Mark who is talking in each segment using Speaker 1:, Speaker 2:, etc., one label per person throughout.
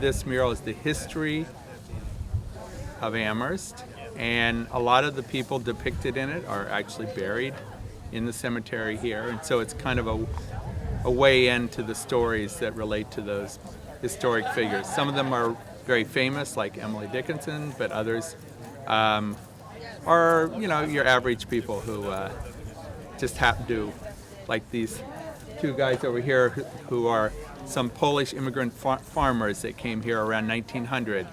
Speaker 1: this mural is the history of Amherst, and a lot of the people depicted in it are actually buried in the cemetery here, and so it's kind of a way into the stories that relate to those historic figures. Some of them are very famous, like Emily Dickinson, but others are, your average people who just happen to, like these two guys over here who are some Polish immigrant farmers that came here around 1900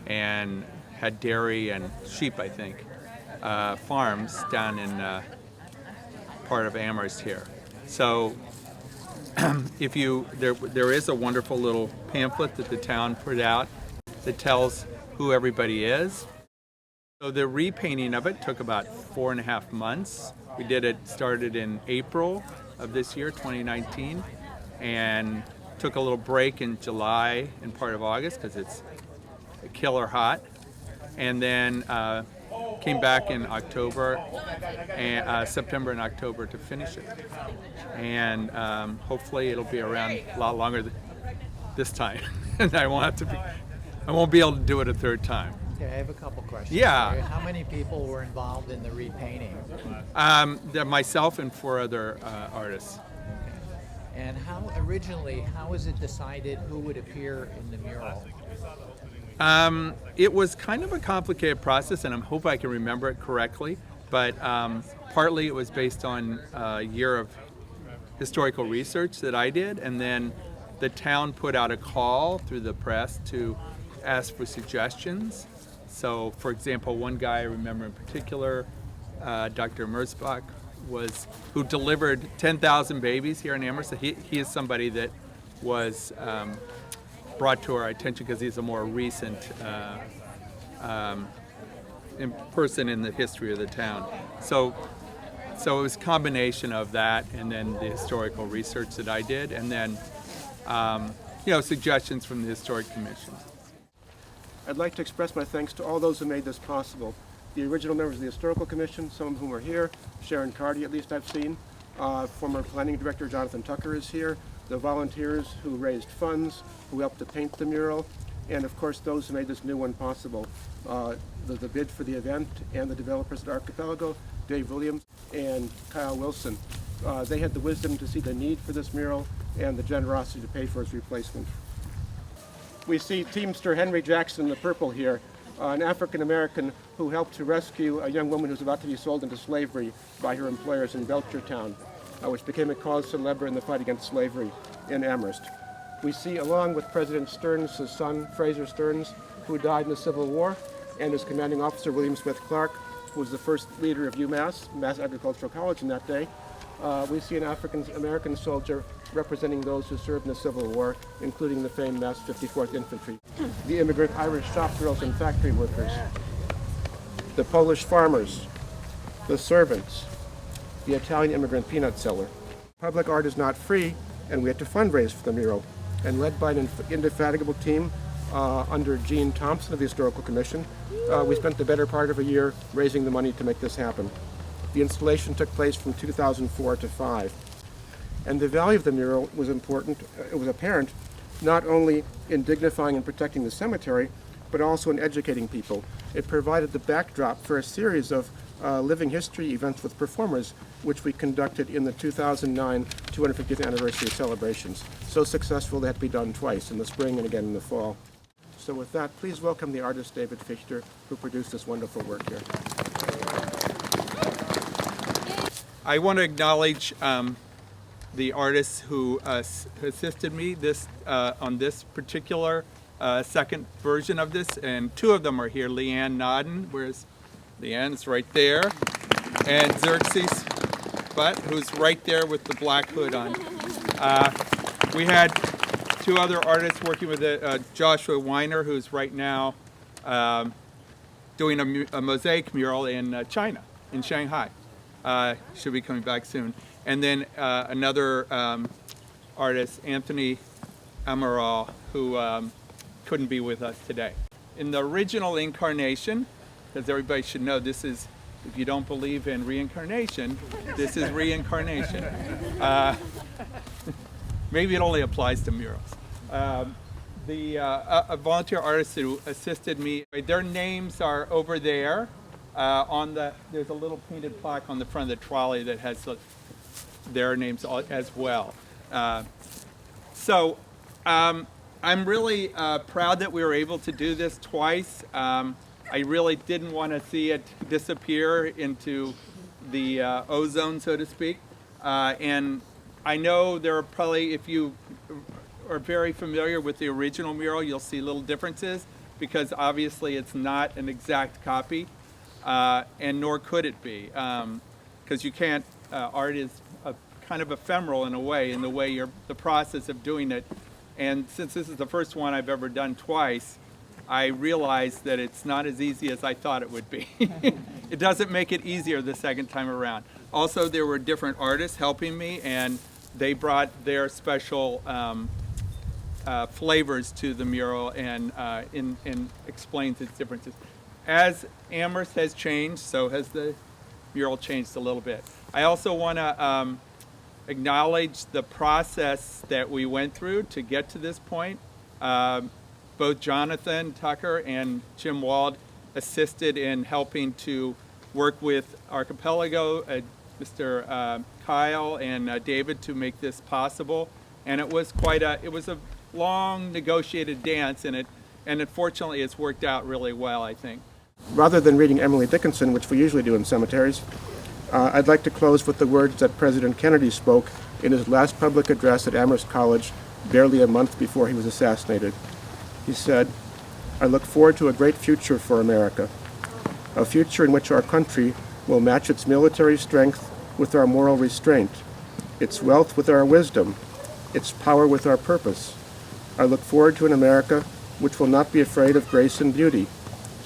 Speaker 1: and had dairy and sheep, I think, farms down in part of Amherst here. So there is a wonderful little pamphlet that the town put out that tells who everybody is. So the repainting of it took about 4.5 months. Started in April of this year, 2019, and took a little break in July and part of August because it's killer hot, and then came back in October, and September and October to finish it. And hopefully it'll be around a lot longer this time, and I won't be able to do it a third time.
Speaker 2: Okay, I have a couple questions.
Speaker 1: Yeah.
Speaker 2: How many people were involved in the repainting?
Speaker 1: Myself and 4 other artists.
Speaker 2: Okay. And how was it decided who would appear in the mural?
Speaker 1: It was kind of a complicated process, and I hope I can remember it correctly, but partly it was based on a year of historical research that I did, and then the town put out a call through the press to ask for suggestions. So, for example, one guy I remember in particular, Dr. Merzbach, who delivered 10,000 babies here in Amherst. He is somebody that was brought to our attention because he's a more recent person in the history of the town. So it was a combination of that, and then the historical research that I did, and then suggestions from the Historic Commission.
Speaker 3: I'd like to express my thanks to all those who made this possible. The original members of the Historical Commission, some of whom are here, Sharon Cardy at least I've seen, former Planning Director Jonathan Tucker is here, the volunteers who raised funds, who helped to paint the mural, and of course those who made this new one possible. The bid for the event and the developers at Archipelago, Dave Williams and Kyle Wilson. They had the wisdom to see the need for this mural and the generosity to pay for its replacement. We see Teamster Henry Jackson in the purple here, an African-American who helped to rescue a young woman who was about to be sold into slavery by her employers in Belchertown, which became a cause célèbre in the fight against slavery in Amherst. We see, along with President Stearns' son, Fraser Stearns, who died in the Civil War, and his commanding officer, William Smith Clark, who was the first leader of UMass, Mass Agricultural College in that day. We see an African-American soldier representing those who served in the Civil War, including the famed Mass 54th Infantry, the immigrant Irish shop girls and factory workers, the Polish farmers, the servants, the Italian immigrant peanut seller. Public art is not free, and we had to fundraise for the mural. And led by an indefatigable team under Gene Thompson of the Historical Commission, we spent the better part of a year raising the money to make this happen. The installation took place from 2004 to 5. And the value of the mural was important, it was apparent, not only in dignifying and protecting the cemetery, but also in educating people. It provided the backdrop for a series of living history events with performers, which we conducted in the 2009 250th anniversary celebrations. So successful they had to be done twice, in the spring and again in the fall. So with that, please welcome the artist David Fichter, who produced this wonderful work here.
Speaker 1: I want to acknowledge the artists who assisted me on this particular second version of this, and 2 of them are here. Leanne Nodden, where's Leanne's right there, and Xerxes Butt, who's right there with the black hood on. We had 2 other artists working with it, Joshua Weiner, who's right now doing a mosaic mural in China, in Shanghai. Should be coming back soon. And then another artist, Anthony Mural, who couldn't be with us today. In the original incarnation, because everybody should know this is, if you don't believe in reincarnation, this is reincarnation. Maybe it only applies to murals. a volunteer artist who assisted me. Their names are over there. There's a little painted plaque on the front of the trolley that has their names as well. I'm really proud that we were able to do this twice. I really didn't want to see it disappear into the ozone, so to speak. And I know there are probably, if you are very familiar with the original mural, you'll see little differences because obviously it's not an exact copy, and nor could it be, because you can't. Art is kind of ephemeral in a way, in the way the process of doing it. And since this is the first one I've ever done twice, I realized that it's not as easy as I thought it would be. It doesn't make it easier the second time around. Also, there were different artists helping me, and they brought their special flavors to the mural and explains its differences. As Amherst has changed, so has the mural changed a little bit. I also want to acknowledge the process that we went through to get to this point. Both Jonathan Tucker and Jim Wald assisted in helping to work with Archipelago, Mr. Kyle and David to make this possible. And it was a long negotiated dance, and unfortunately it's worked out really well, I think.
Speaker 3: Rather than reading Emily Dickinson, which we usually do in cemeteries, I'd like to close with the words that President Kennedy spoke in his last public address at Amherst College barely a month before he was assassinated. He said, "I look forward to a great future for America, a future in which our country will match its military strength with our moral restraint, its wealth with our wisdom, its power with our purpose. I look forward to an America which will not be afraid of grace and beauty,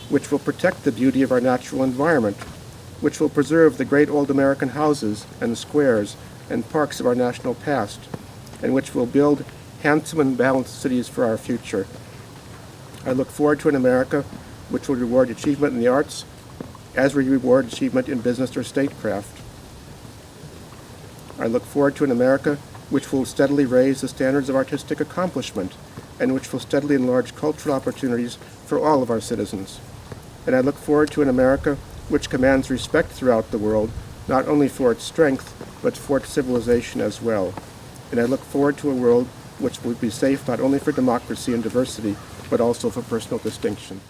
Speaker 3: which will protect the beauty of our natural environment, which will preserve the great old American houses and squares and parks of our national past, and which will build handsome and balanced cities for our future. I look forward to an America which will reward achievement in the arts as we reward achievement in business or statecraft. I look forward to an America which will steadily raise the standards of artistic accomplishment and which will steadily enlarge cultural opportunities for all of our citizens. And I look forward to an America which commands respect throughout the world, not only for its strength, but for its civilization as well. And I look forward to a world which will be safe not only for democracy and diversity, but also for personal distinction."